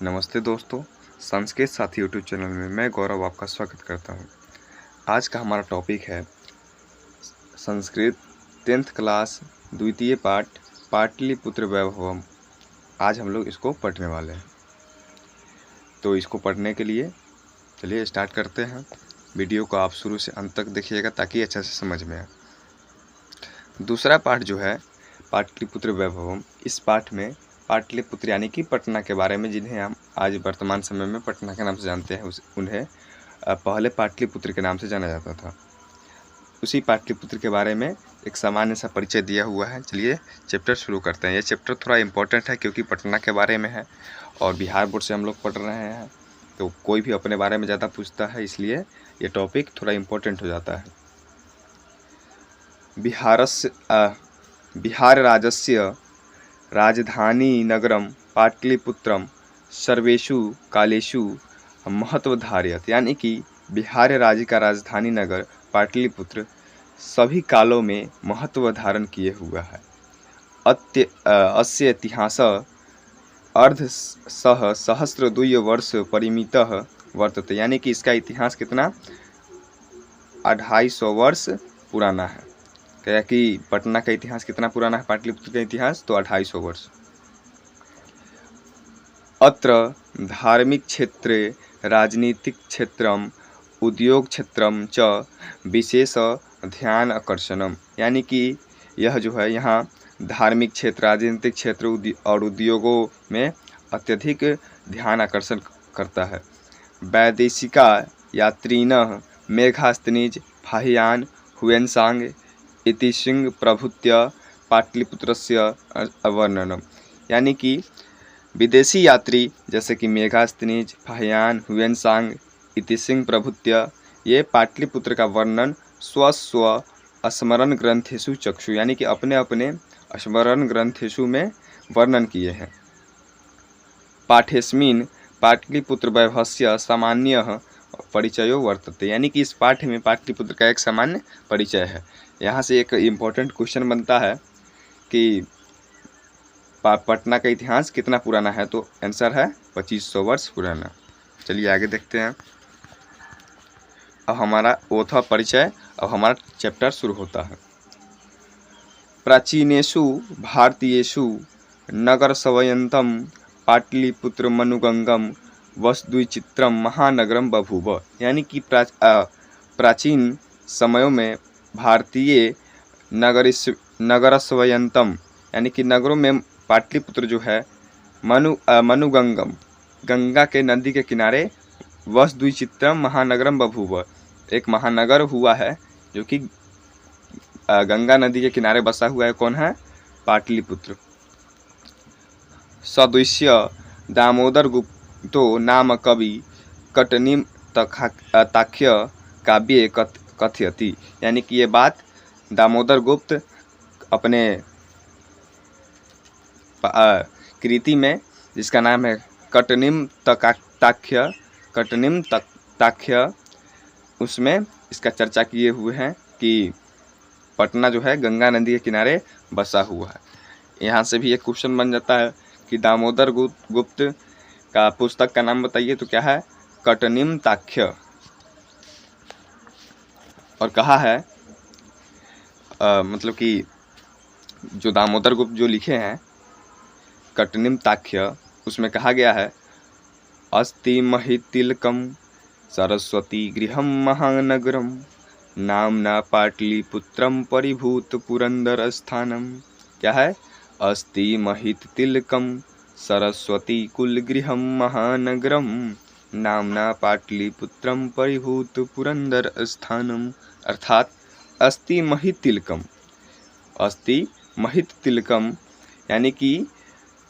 नमस्ते दोस्तों, संस्कृत साथी यूट्यूब चैनल में मैं गौरव आपका स्वागत करता हूं। आज का हमारा टॉपिक है संस्कृत 10th क्लास द्वितीय पाठ पाटलिपुत्र वैभवम। आज हम लोग इसको पढ़ने वाले हैं। तो इसको पढ़ने के लिए चलिए स्टार्ट करते हैं। वीडियो को आप शुरू से अंत तक देखिएगा ताकि अच्छा से समझ में आए। दूसरा पाठ जो है पाटलिपुत्र वैभवम, इस पाठ में पाटलिपुत्र यानी कि पटना के बारे में, जिन्हें हम आज वर्तमान समय में पटना के नाम से जानते हैं, उन्हें पहले पाटलिपुत्र के नाम से जाना जाता था। उसी पाटलिपुत्र के बारे में एक सामान्य सा परिचय दिया हुआ है। चलिए चैप्टर शुरू करते हैं। ये चैप्टर थोड़ा इम्पोर्टेंट है क्योंकि पटना के बारे में है और बिहार बोर्ड से हम लोग पढ़ रहे हैं, तो कोई भी अपने बारे में ज़्यादा पूछता है, इसलिए ये टॉपिक थोड़ा इम्पोर्टेंट हो जाता है। बिहार राज्यस्य राजधानी नगरम पाटलिपुत्रम सर्वेषु कालेषु महत्वधारयत, यानी कि बिहार राज्य का राजधानी नगर पाटलिपुत्र सभी कालों में महत्व धारण किए हुआ है। अस्य इतिहास अर्ध सह सहस्र 2 वर्ष परिमितः वर्तते, यानी कि इसका इतिहास कितना 250 वर्ष पुराना है। क्या कि पटना का इतिहास कितना पुराना है, पाटलिपुत्र का इतिहास, तो 250 वर्ष। अत्र धार्मिक क्षेत्रे राजनीतिक क्षेत्रम उद्योग क्षेत्रम च विशेष ध्यान आकर्षणम, यानी कि यह जो है यहाँ धार्मिक क्षेत्र, राजनीतिक क्षेत्र और उद्योगों में अत्यधिक ध्यान आकर्षण करता है। वैदेशिका यात्रिनः मेघास्तिनिज फाहियान हुएनसांग इति सिंह प्रभुत्य पाटलिपुत्रस्य अवर्णनम, यानी कि विदेशी यात्री जैसे कि मेघास्तिनिज, फाहियान, हुएनसांग इति सिंह प्रभुत्य, ये पाटलिपुत्र का वर्णन स्व स्मरण ग्रंथेषु चक्षु, यानी कि अपने अपने स्मरण ग्रंथेषु में वर्णन किए हैं। पाठेस्मिन् पाटलिपुत्र वैभवस्य सामान्यः परिचयो वर्तते, यानी कि इस पाठ में पाटलिपुत्र का एक सामान्य परिचय है। यहाँ से एक इम्पोर्टेंट क्वेश्चन बनता है कि पटना का इतिहास कितना पुराना है, तो आंसर है 2500 वर्ष पुराना। चलिए आगे देखते हैं। अब हमारा वो था परिचय, अब हमारा चैप्टर शुरू होता है। प्राचीनेषु भारतीयेषु नगरसवयन्तं पाटलिपुत्र मनुगंगम वसुद्विचित्रम महानगरम बभूव, यानी कि प्राचीन समयों में भारतीय नगरसवयंतम, यानी कि नगरों में पाटलिपुत्र जो है मनुगंगम, गंगा के नदी के किनारे, वसुद्विचित्रम महानगरम बभूव, एक महानगर हुआ है जो कि गंगा नदी के किनारे बसा हुआ है। कौन है? पाटलिपुत्र। सदृश्य दामोदर गुप्तो नाम कवि कटनीम ताख्य काव्ये कथयति, यानी कि ये बात दामोदर गुप्त अपने कृति में, जिसका नाम है कटनीम ताख्य, उसमें इसका चर्चा किए हुए हैं कि पटना जो है गंगा नदी के किनारे बसा हुआ है। यहाँ से भी एक क्वेश्चन बन जाता है कि दामोदर गुप्त का पुस्तक का नाम बताइए, तो क्या है? कटनीम ताख्य। और कहा है मतलब कि जो दामोदर गुप्त जो लिखे हैं कटनीम ताख्य, उसमें कहा गया है अस्ति महितिलकम सरस्वती गृहम महानगरम नामना पाटलिपुत्रम परिभूत पुरंदर स्थानम। क्या है? अस्ति महितिलकम सरस्वती कुल गृहम महानगरम नामना पाटलिपुत्रम परिभूत पुरंदर स्थानम, अर्थात अस्ति महितिलकम, अस्ति महितिलकम यानी कि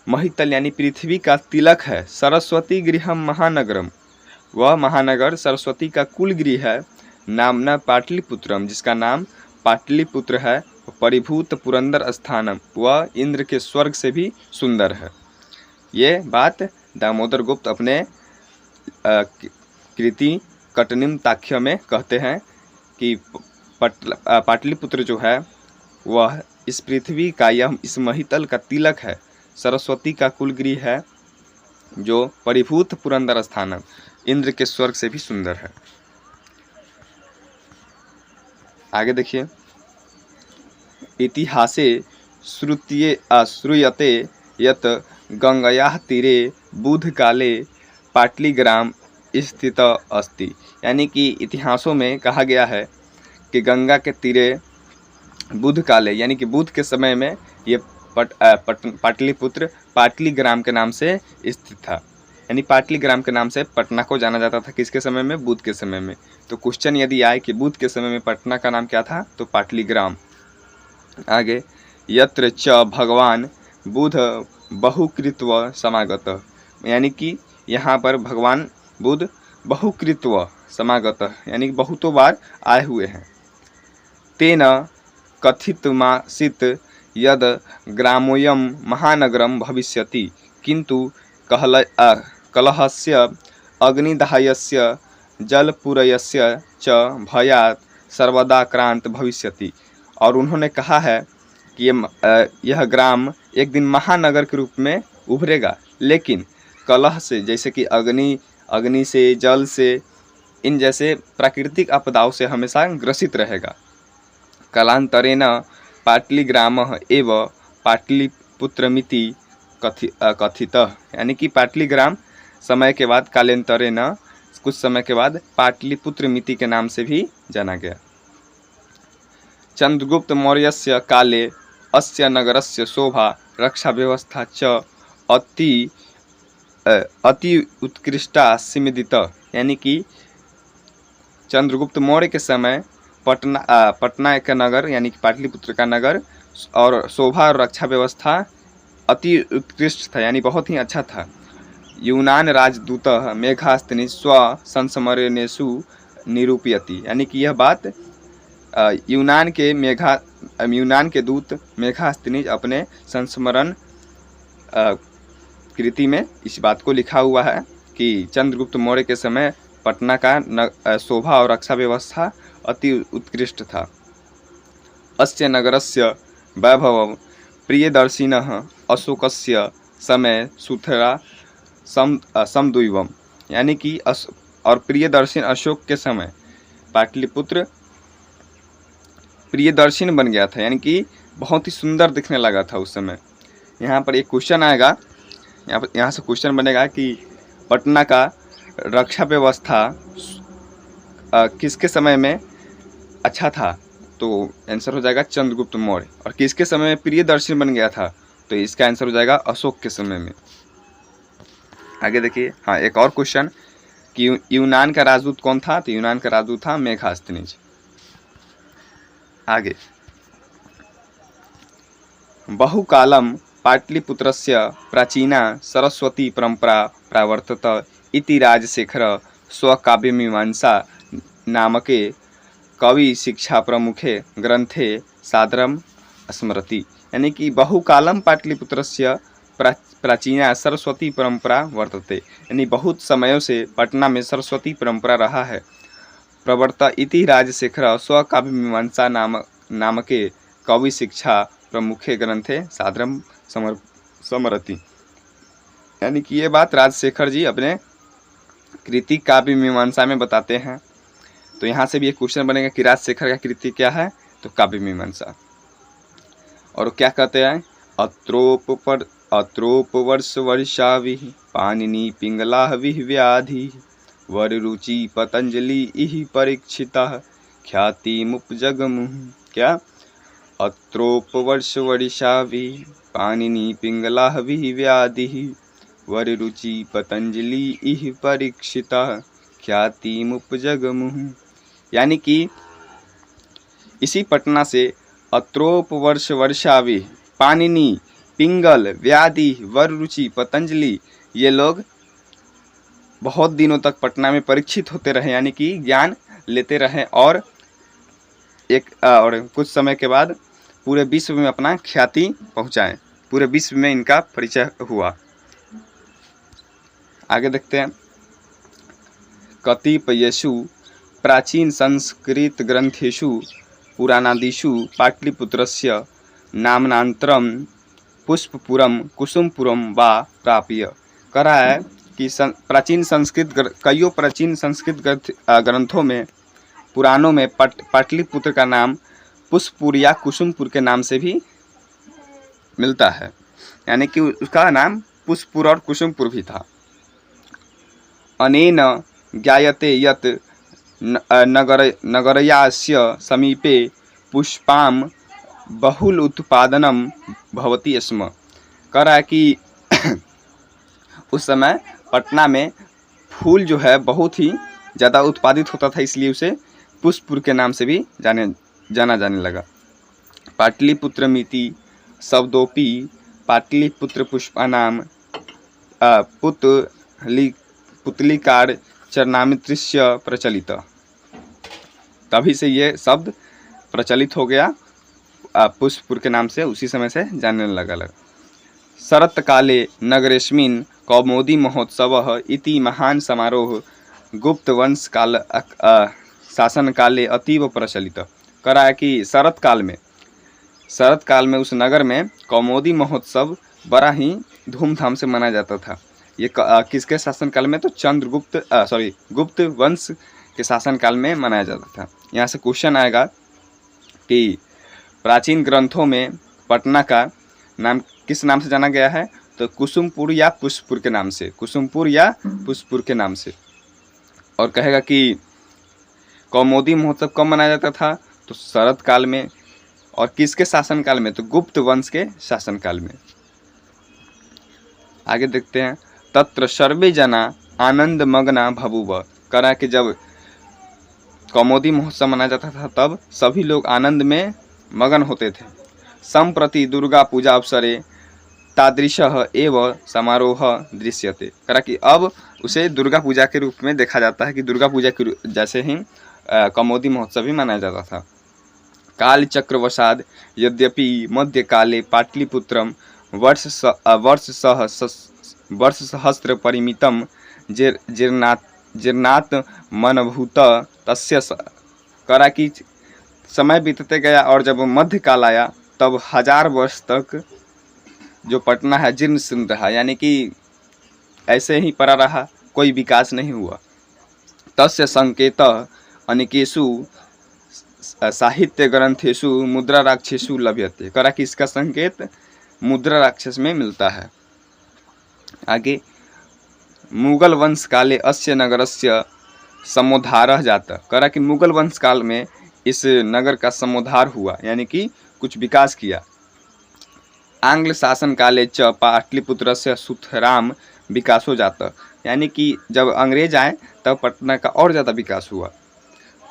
महितल यानी पृथ्वी का तिलक है, सरस्वती गृहम महानगरम, वह महानगर सरस्वती का कुल गृह है, नामना पाटलिपुत्रम, जिसका नाम पाटलिपुत्र है, परिभूत पुरंदर स्थानम, वह इंद्र के स्वर्ग से भी सुंदर है। ये बात दामोदर गुप्त अपने कृति कटनीम ताख्य में कहते हैं कि पाटलिपुत्र जो है वह इस पृथ्वी का, यह इस महितल का तिलक है, सरस्वती का कुलगृह है, जो परिभूत पुरंदर स्थानम, इंद्र के स्वर्ग से भी सुंदर है। आगे देखिए, इतिहासे श्रूयते यत गंगयाः तीरे बुध काले पाटलीग्राम स्थित अस्ति। यानी कि इतिहासों में कहा गया है कि गंगा के तीरे बुध काले यानी कि बुध के समय में ये पाटलिपुत्र पाटलीग्राम के नाम से स्थित था। यानी पाटलीग्राम के नाम से पटना को जाना जाता था। किसके समय में? बुध के समय में। तो क्वेश्चन यदि आए कि बुध के समय में पटना का नाम क्या था, तो पाटलीग्राम। आगे, यत्र च भगवान बुध बहुकृत्व समागत, यानी कि यहाँ पर भगवान बुध बहुकृत्व समागत यानी बहुतों बार आए हुए हैं। तेन कथितमासीत् यद ग्रामोऽयं महानगरं भविष्यति किन्तु कलहस्य अग्निदाहस्य जलपूरयस्य च भयात् सर्वदा क्रांत भविष्यति। और उन्होंने कहा है कि यह ग्राम एक दिन महानगर के रूप में उभरेगा, लेकिन कलह से, जैसे कि अग्नि से, जल से, इन जैसे प्राकृतिक आपदाओं से हमेशा ग्रसित रहेगा। कालांतरेण पाटलीग्रामः एव पाटलिपुत्रमिति कथितः, यानी कि पाटलीग्राम समय के बाद कालांतरेण कुछ समय के बाद पाटलिपुत्रमिति के नाम से भी जाना गया। चंद्रगुप्त मौर्यस्य काले अस्य नगरस्य शोभा रक्षा व्यवस्था च अति उत्कृष्टा सिमदित, यानी कि चंद्रगुप्त मौर्य के समय पटना का नगर यानी कि पाटलिपुत्र का नगर और शोभा और रक्षा व्यवस्था अति उत्कृष्ट था, यानी बहुत ही अच्छा था। यूनान राजदूतः मेघास्तिनि स्व संस्मरणेषु निरूपयति, यानी कि यह बात यूनान के दूत मेघास्तिनि अपने संस्मरण कृति में इस बात को लिखा हुआ है कि चंद्रगुप्त मौर्य के समय पटना का शोभा और रक्षा व्यवस्था अति उत्कृष्ट था। अस्य नगरस्य वैभवं प्रियदर्शिनः अशोकस्य समय सुथरा समद्विवम्, यानी कि और प्रियदर्शन अशोक के समय पाटलिपुत्र प्रियदर्शन बन गया था, यानी कि बहुत ही सुंदर दिखने लगा था उस समय। यहाँ पर एक क्वेश्चन आएगा, यहाँ से क्वेश्चन बनेगा कि पटना का रक्षा व्यवस्था किसके समय में अच्छा था, तो आंसर हो जाएगा चंद्रगुप्त मौर्य। और किसके समय में प्रियदर्शन बन गया था, तो इसका आंसर हो जाएगा अशोक के समय में। आगे देखिए, हाँ, एक और क्वेश्चन कि यूनान का राजदूत कौन था, तो यूनान का राजदूत था मेघास्तिनिज। आगे, बहुकालं पाटलिपुत्रस्य प्राचीना सरस्वती परंपरा प्रावर्तत इति राजशेखर स्वकाव्यमीमांसा नामके कवि शिक्षा प्रमुखे ग्रंथे सादरम स्मरति, यानी कि बहुकालम पाटलिपुत्रस्य प्राचीना सरस्वती परंपरा वर्तते, यानी बहुत समयों से पटना में सरस्वती परंपरा रहा है। प्रवर्त इति राजशेखर स्वकाव्यमीमांसा नामके कवि शिक्षा प्रमुखे ग्रंथे सादरम स्मरति, यानी कि ये बात राजशेखर जी अपने कृति काव्य मीमांसा में बताते हैं। तो यहाँ से भी एक क्वेश्चन बनेगा कि राजशेखर का कृति क्या है, तो काव्य मीमांसा। और क्या कहते हैं, अत्रोपवर्षवर्षाविः पाणिनि पिंगलाः विव्याधि वररुचि पतंजलि इहि परीक्षितः ख्यातिमुपजगमुः। क्या? अत्रोपवर्षवर्षाविः पाणिनि पिंगलाः विव्याधि वररुचि पतंजलि इहि परीक्षितः ख्यातिमुपजगमुः, यानी कि इसी पटना से अत्रोपवर्षवर्षाविः पाणिनि पिंगल व्याधि वररुचि पतंजलि ये लोग बहुत दिनों तक पटना में परीक्षित होते रहे, यानी कि ज्ञान लेते रहे और कुछ समय के बाद पूरे विश्व में अपना ख्याति पहुँचाए, पूरे विश्व में इनका परिचय हुआ। आगे देखते हैं, कतिपयेषु प्राचीन संस्कृत ग्रंथेषु पुराणादिषु पाटलिपुत्रस्य नामनान्तरं पुष्पपुरम कुसुमपुरम वा प्राप्य, कह रहा है कि कईयों प्राचीन संस्कृत ग्रंथों में, पुराणों में पाटलिपुत्र का नाम पुष्पपुर या कुसुमपुर के नाम से भी मिलता है, यानी कि उसका नाम पुष्पपुर और कुसुमपुर भी था। अनेन ज्ञायते यत् नगरयास्य समीपे पुष्पाम बहुल उत्पादनम भवति स्म। कह रहा है कि उस समय पटना में फूल जो है बहुत ही ज़्यादा उत्पादित होता था, इसलिए उसे पुष्पपुर के नाम से भी जाना जाने लगा। पाटलिपुत्रमिति शब्दोपि पाटलिपुत्र पुष्पानाम पुतलिकार चरणामृतस्य प्रचलित। तभी से ये शब्द प्रचलित हो गया, पुष्पपुर के नाम से उसी समय से जानने लगा। शरत काले नगरेस्मिन् कौमुदी महोत्सवः इति महान समारोह गुप्त वंश काल शासन काले अतीव प्रचलित। करा है कि शरत काल में उस नगर में कौमुदी महोत्सव बड़ा ही धूमधाम से मनाया जाता था। ये किसके शासन काल में? तो गुप्त वंश के शासन काल में मनाया जाता था। यहाँ से क्वेश्चन आएगा कि प्राचीन ग्रंथों में पटना का नाम किस नाम से जाना गया है? तो कुसुमपुर या पुष्पपुर के नाम से, कुसुमपुर या पुष्पपुर के नाम से। और कहेगा कि कौमुदी महोत्सव कब मनाया जाता था? तो शरत काल में। और किसके शासन काल में? तो गुप्त वंश के शासन काल में। आगे देखते हैं। तत्र सर्वे जना आनंद मग्ना भभुव। करा कि जब कौमुदी महोत्सव मनाया जाता था तब सभी लोग आनंद में मगन होते थे। संप्रति दुर्गा पूजा अवसरे तादृशः एव समारोह दृश्यते। करा कि अब उसे दुर्गा पूजा के रूप में देखा जाता है कि दुर्गा पूजा के जैसे ही कौमुदी महोत्सव भी मनाया जाता था। काल चक्रवशाद यद्यपि मध्यकाले पाटलिपुत्रम वर्ष सहस्र परिमितम जीर्णात मनभूत तस्य। करा कि समय बीतते गया और जब मध्यकाल आया तब 1000 वर्ष तक जो पटना है जीर्ण शीर्ण रहा, यानी कि ऐसे ही पड़ा रहा, कोई विकास नहीं हुआ। तस्य संकेत अनेकेषु साहित्य ग्रंथेषु मुद्रा राक्षसु लभ्यते। करा कि इसका संकेत मुद्रा राक्षस में मिलता है। आगे मुगल वंश काले अस्य नगरस्य समुद्धारः जातः। करा कि मुगल वंश काल में इस नगर का समुद्धार हुआ, यानी कि कुछ विकास किया। आंग्ल शासन काले च पाटलिपुत्रस्य सुतराम विकासो जातः। यानी कि जब अंग्रेज आए तब पटना का और ज़्यादा विकास हुआ।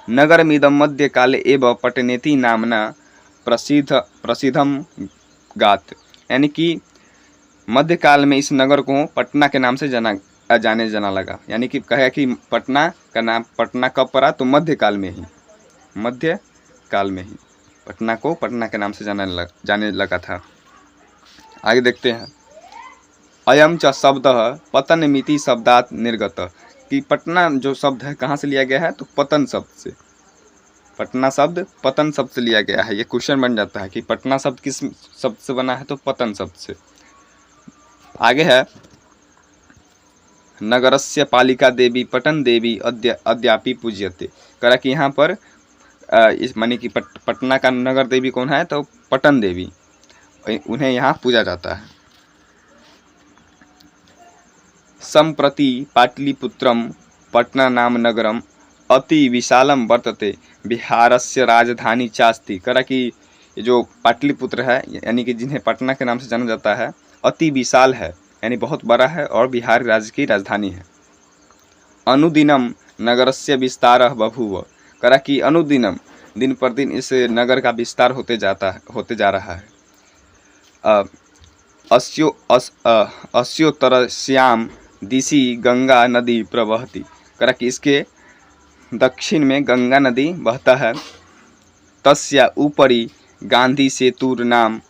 नगरमिदं मध्य काले एव पटनेति नामना प्रसिद्धम गात। यानी कि मध्यकाल में इस नगर को पटना के नाम से जाना लगा। यानी कि कहे कि पटना का नाम पटना कब पड़ा? तो मध्यकाल में ही पटना को पटना के नाम से जाने लगा था। आगे देखते हैं। अयम च शब्द पतनमिति शब्दात निर्गत। कि पटना जो शब्द है कहाँ से लिया गया है? तो पतन शब्द से। पटना शब्द पतन शब्द से लिया गया है। ये क्वेश्चन बन जाता है कि पटना शब्द किस शब्द से बना है? तो पतन शब्द से। आगे है नगरस्य पालिका देवी पटन देवी अद्यापि पूज्यते। करा कि यहाँ पर इस माने कि पटना का नगर देवी कौन है? तो पटन देवी, उन्हें यहाँ पूजा जाता है। संप्रति पाटलिपुत्रम पटना नाम नगरम अति विशालम वर्तते बिहारस्य राजधानी चास्ति। करा कि जो पाटलिपुत्र है, यानी कि जिन्हें पटना के नाम से जाना जाता है, अति विशाल है, यानी बहुत बड़ा है और बिहार राज्य की राजधानी है। अनुदिनम नगरस्य विस्तारः बभूव। करा कि अनुदिनम दिन पर दिन इस नगर का विस्तार होते जा रहा है। अस्योत्तरस्याम दिशि गंगा नदी प्रवहति। करा कि इसके दक्षिण में गंगा नदी बहता है। तस्या ऊपरी गांधी सेतुर नाम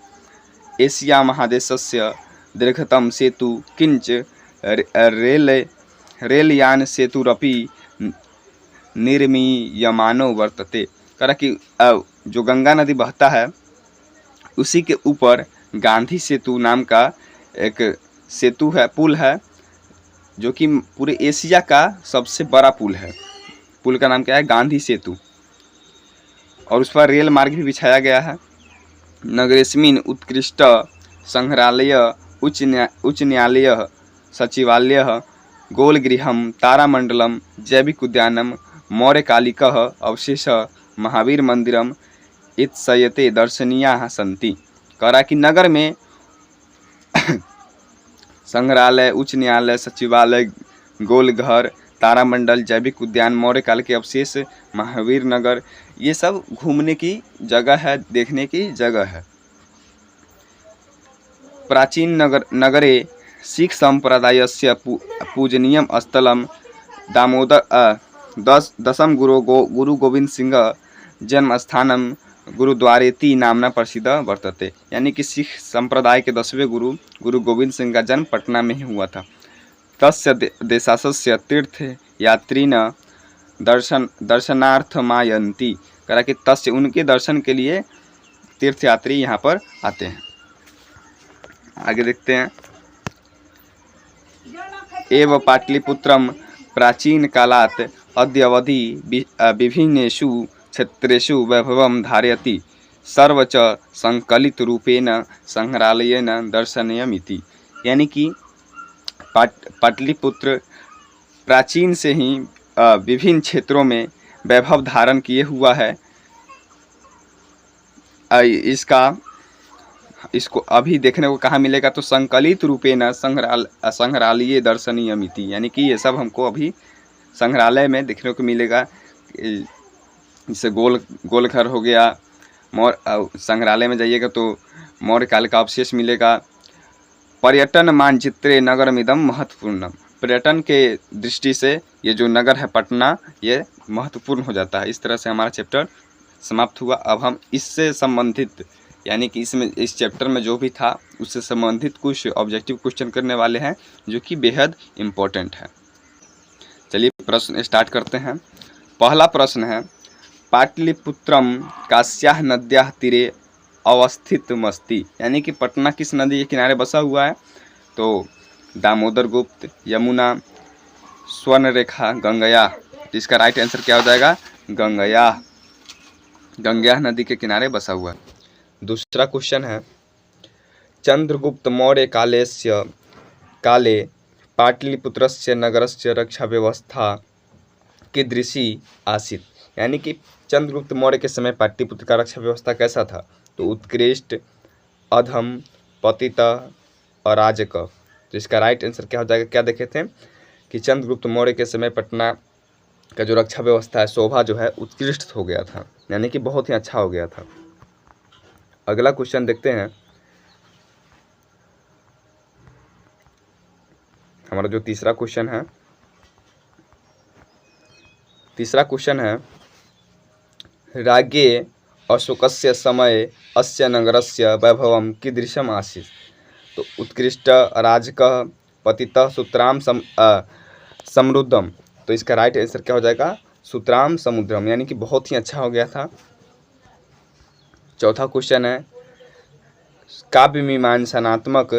एशिया महादेशस्य दीर्घतम सेतु किंच रेलयान सेतुरपि निर्मीयमानो वर्तते। करा कि जो गंगा नदी बहता है उसी के ऊपर गांधी सेतु नाम का एक सेतु है, पुल है, जो कि पूरे एशिया का सबसे बड़ा पुल है। पुल का नाम क्या है? गांधी सेतु। और उस पर रेल मार्ग भी बिछाया गया है। नगरेस्मिन् उत्कृष्ट संग्रहालय, उच्च न्यायालय, सचिवालय, गोलगृहं, तारामंडलम, जैविक उद्यानम, मौर्यकालिकः अवशेषः, महावीर मंदिरम इत्सयते दर्शनीयाः सन्ति। कह रहा कि नगर में संग्रहालय, उच्च न्यायालय, सचिवालय, गोलघर, तारामंडल, जैविक उद्यान, मौर्य काल के अवशेष, महावीर नगर, ये सब घूमने की जगह है, देखने की जगह है। प्राचीन नगरे सिख संप्रदायस्य पूजनीयम स्थलम दामोदर दशम गुरु गोविंद सिंह जन्मस्थानम गुरुद्वारेति नामना प्रसिद्ध वर्तते। यानी कि सिख संप्रदाय के 10वें गुरु गोविंद सिंह का जन्म पटना में ही हुआ था। तस्य देशासस्य तीर्थ यात्रीन दर्शनार्थमायन्ति। करा कि तस्य उनके दर्शन के लिए तीर्थ यात्री यहाँ पर आते हैं। आगे देखते हैं। एव पाटलिपुत्रम प्राचीन कालात् अद्यावधि विभिन्नेषु क्षेत्रेषु वैभवं धारयति, सर्वच संकलित रूपेण संग्रहालयेन दर्शनीयमिति। यानी कि पाटलिपुत्र प्राचीन से ही विभिन्न क्षेत्रों में वैभव धारण किए हुआ है। इसको अभी देखने को कहाँ मिलेगा? तो संकलित रूपेण संग्रहालय दर्शनीयमिति। यानी कि ये सब हमको अभी संग्रहालय में देखने को मिलेगा। जैसे गोल घर हो गया, संग्रहालय में जाइएगा तो मौर्य काल का अवशेष मिलेगा। पर्यटन मानचित्रे नगरमिदं महत्वपूर्णम। पर्यटन के दृष्टि से ये जो नगर है पटना, ये महत्वपूर्ण हो जाता है। इस तरह से हमारा चैप्टर समाप्त हुआ। अब हम इससे संबंधित, यानी कि इस चैप्टर में जो भी था उससे संबंधित कुछ ऑब्जेक्टिव क्वेश्चन करने वाले हैं, जो कि बेहद इम्पोर्टेंट है। चलिए प्रश्न स्टार्ट करते हैं। पहला प्रश्न है, पाटलिपुत्रम कास्याः नद्याः तीरे अवस्थितमस्ति। यानी कि पटना किस नदी के किनारे बसा हुआ है? तो दामोदर गुप्त, यमुना, स्वर्णरेखा, गंगया। इसका राइट आंसर क्या हो जाएगा? गंगया। गंगया नदी के किनारे बसा हुआ है। दूसरा क्वेश्चन है, चंद्रगुप्त मौर्य काले पाटलिपुत्रस्य नगरस्य रक्षा व्यवस्था कीदृशी आसीत्। यानी कि चंद्रगुप्त मौर्य के समय पाटलिपुत्र का रक्षा व्यवस्था कैसा था? तो उत्कृष्ट, अधम, पतित, अराजक। तो इसका राइट आंसर क्या हो जाएगा? क्या देखे थे कि चंद्रगुप्त मौर्य के समय पटना का जो रक्षा व्यवस्था है, शोभा जो है उत्कृष्ट हो गया था, यानी कि बहुत ही अच्छा हो गया था। अगला क्वेश्चन देखते हैं। हमारा जो तीसरा क्वेश्चन है, राज्ञे अशोकस्य समय अस्य नगरस्य वैभवं कीदृशम् आसीत्। तो उत्कृष्ट, अराजकः, पतितः, सुतराम समृद्धम। तो इसका राइट आंसर क्या हो जाएगा? सुतराम समुद्रम, यानी कि बहुत ही अच्छा हो गया था। चौथा क्वेश्चन है, काव्य मीमांसात्मक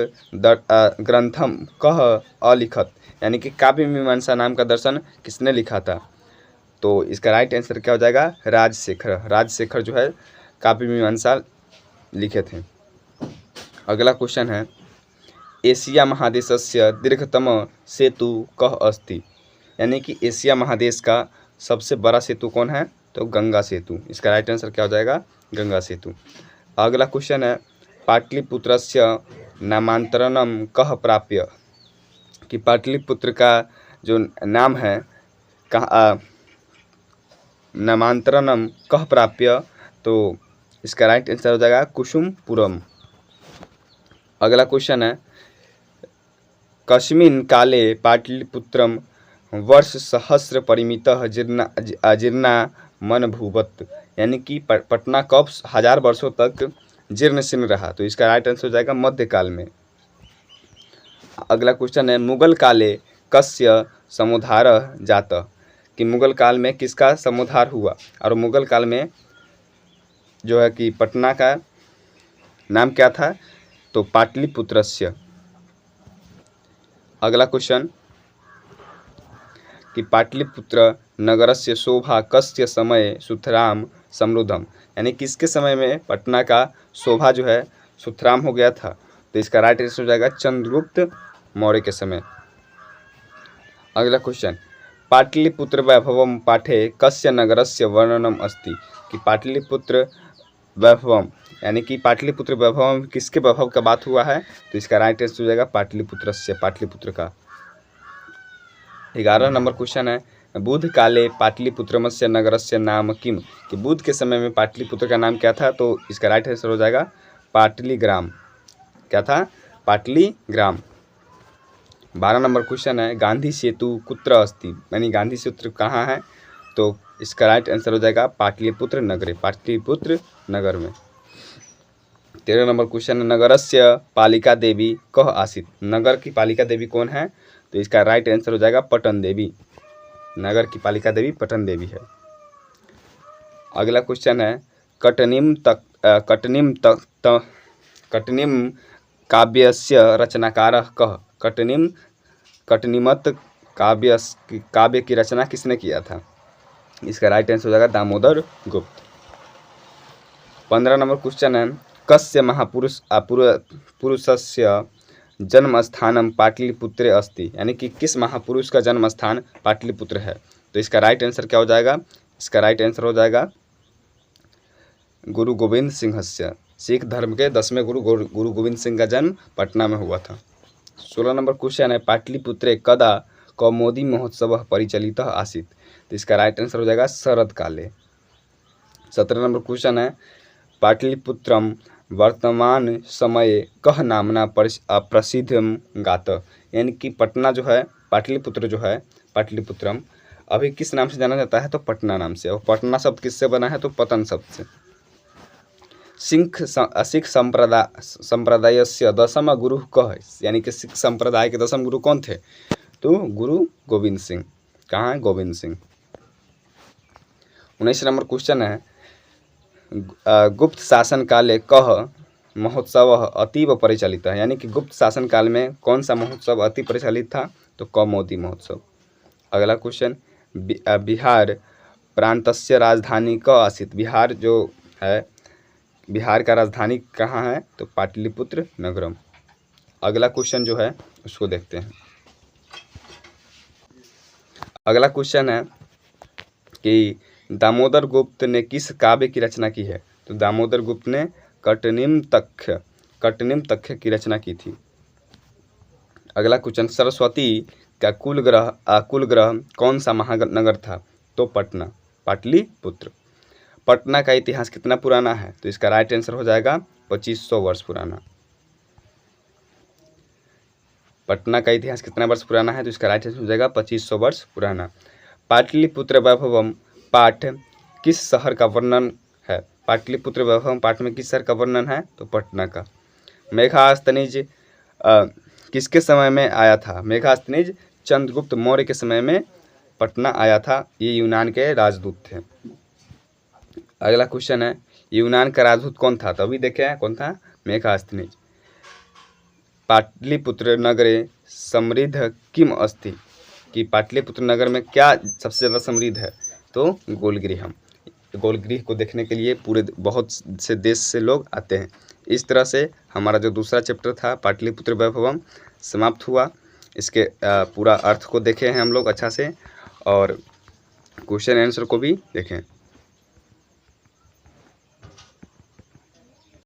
ग्रंथम कह अलिखत। यानी कि काव्य मीमांसा नाम का दर्शन किसने लिखा था? तो इसका राइट आंसर क्या हो जाएगा? राजशेखर जो है काव्य मीमांसा लिखे थे। अगला क्वेश्चन है, एशिया महादेशस्य दीर्घतम सेतु कः अस्ति। यानी कि एशिया महादेश का सबसे बड़ा सेतु कौन है? तो गंगा सेतु। इसका राइट आंसर क्या हो जाएगा? गंगा सेतु। अगला क्वेश्चन है, पाटलिपुत्रस्य नामांतरणम कः प्राप्य। कि पाटलिपुत्र का जो नाम है नामांतरणम कः प्राप्य। तो इसका राइट आंसर हो जाएगा कुसुमपुरम। अगला क्वेश्चन है, कस्मिन् काले पाटलिपुत्रम वर्ष सहस्र परिमितः जीर्णामनभूवत्। यानी कि पटना कब 1000 वर्षों तक जीर्ण शीर्ण रहा। तो इसका राइट आंसर हो जाएगा मध्यकाल में। अगला क्वेश्चन है, मुगल काले कस्य समुद्धारः जातः। कि मुगल काल में किसका समुद्धार हुआ? और मुगल काल में जो है कि पटना का नाम क्या था? तो पाटलिपुत्रस्य। अगला क्वेश्चन, कि पाटलिपुत्र नगरस्य शोभा कस्य समय सुतराम समृद्धम, यानी किसके समय में पटना का शोभा जो है सुतराम हो गया था। तो इसका राइट आंसर हो जाएगा चंद्रगुप्त मौर्य के समय। अगला क्वेश्चन, पाटलिपुत्र वैभवम पाठे कस्य नगरस्य वर्णनम अस्ति, कि पाटलिपुत्र वैभवम यानी कि पाटलिपुत्र वैभवम किसके वैभव का बात हुआ है। तो इसका राइट आंसर हो जाएगा पाटलिपुत्रस्य, पाटलिपुत्र का। 11 नंबर क्वेश्चन है, बुद्ध काले पाटलिपुत्रमस्य नगरस्य नाम किम, कि बुद्ध के समय में पाटलिपुत्र का नाम क्या था। तो इसका राइट आंसर हो जाएगा पाटलीग्राम। क्या था? पाटलीग्राम। 12 नंबर क्वेश्चन है, गांधी सेतु कुत्र अस्ति, यानी गांधी सेतु कहाँ है। तो इसका राइट आंसर हो जाएगा पाटलिपुत्र नगरे, पाटलिपुत्र नगर में। 13 नंबर क्वेश्चन है, नगरस्य पालिका देवी कह आसीत, नगर की पालिका देवी कौन है। तो इसका राइट आंसर हो जाएगा पटन देवी, नगर की पालिका देवी पटन देवी है। अगला क्वेश्चन है, कटनीम काव्यस्य रचनाकारः कः, कटनीमत काव्य की रचना किसने किया था। इसका राइट आंसर हो जाएगा दामोदर गुप्त। 15 नंबर क्वेश्चन है, कस्य पुरुषस्य जन्म स्थानम पाटलिपुत्रे अस्ति, यानी कि किस महापुरुष का जन्म स्थान पाटलिपुत्र है। तो इसका राइट आंसर क्या हो जाएगा। इसका राइट आंसर हो जाएगा गुरु गोविंद सिंहस्य, सिख धर्म के 10वें गुरु गोविंद सिंह का जन्म पटना में हुआ था। 16 नंबर क्वेश्चन है, पाटलिपुत्रे कदा कौमुदी महोत्सव परिचालितः आसीत्। तो इसका राइट आंसर हो जाएगा शरद काले। 17 नंबर क्वेश्चन है, पाटलिपुत्रम वर्तमान समय कह नामना प्रसिद्धम गात, यानी कि पटना जो है पाटलिपुत्र जो है पाटलिपुत्रम अभी किस नाम से जाना जाता है। तो पटना नाम से। और पटना शब्द किससे बना है। तो पतन शब्द से। सिख संप्रदाय से दशम गुरु कह, यानी कि सिख संप्रदाय के 10वें गुरु कौन थे। तो गुरु गोविंद सिंह। कहाँ है? गोविंद सिंह। 19 नंबर क्वेश्चन है, गुप्त शासन काले कह महोत्सव अतीव परिचालित है, यानी कि गुप्त शासन काल में कौन सा महोत्सव अति परिचालित था। तो कौमुदी महोत्सव। अगला क्वेश्चन, बिहार प्रांतस्य राजधानी क आसीत, बिहार जो है बिहार का राजधानी कहाँ है। तो पाटलिपुत्र नगरम। अगला क्वेश्चन जो है उसको देखते हैं। अगला क्वेश्चन है कि दामोदर गुप्त ने किस काव्य की रचना की है। तो दामोदर गुप्त ने कटनीम तख्य की रचना की थी। अगला क्वेश्चन, सरस्वती का कुल ग्रह कौन सा महानगर था। तो पटना, पाटलिपुत्र। पटना का इतिहास कितना पुराना है। तो इसका राइट आंसर हो जाएगा 2500 वर्ष पुराना। पटना का इतिहास कितना वर्ष पुराना है। तो इसका राइट आंसर हो जाएगा 2500 वर्ष पुराना। पाटलिपुत्र वैभवम पाठ किस शहर का वर्णन है। पाटलिपुत्र वैभवम पाठ में किस शहर का वर्णन है। तो पटना का। मेघास्तनीज किसके समय में आया था। मेघास्तनीज चंद्रगुप्त मौर्य के समय में पटना आया था। ये यूनान के राजदूत थे। अगला क्वेश्चन है, यूनान का राजदूत कौन था। तो अभी देखे हैं कौन था। मेघास्तनीज। पाटलिपुत्र नगरे समृद्ध किम अस्ति, कि पाटलिपुत्र नगर में क्या सबसे ज़्यादा समृद्ध है। तो गोलगृहम। गोलगृह को देखने के लिए पूरे बहुत से देश से लोग आते हैं। इस तरह से हमारा जो दूसरा चैप्टर था पाटलिपुत्र वैभवम समाप्त हुआ। इसके पूरा अर्थ को देखे हैं हम लोग अच्छा से, और क्वेश्चन आंसर को भी देखें।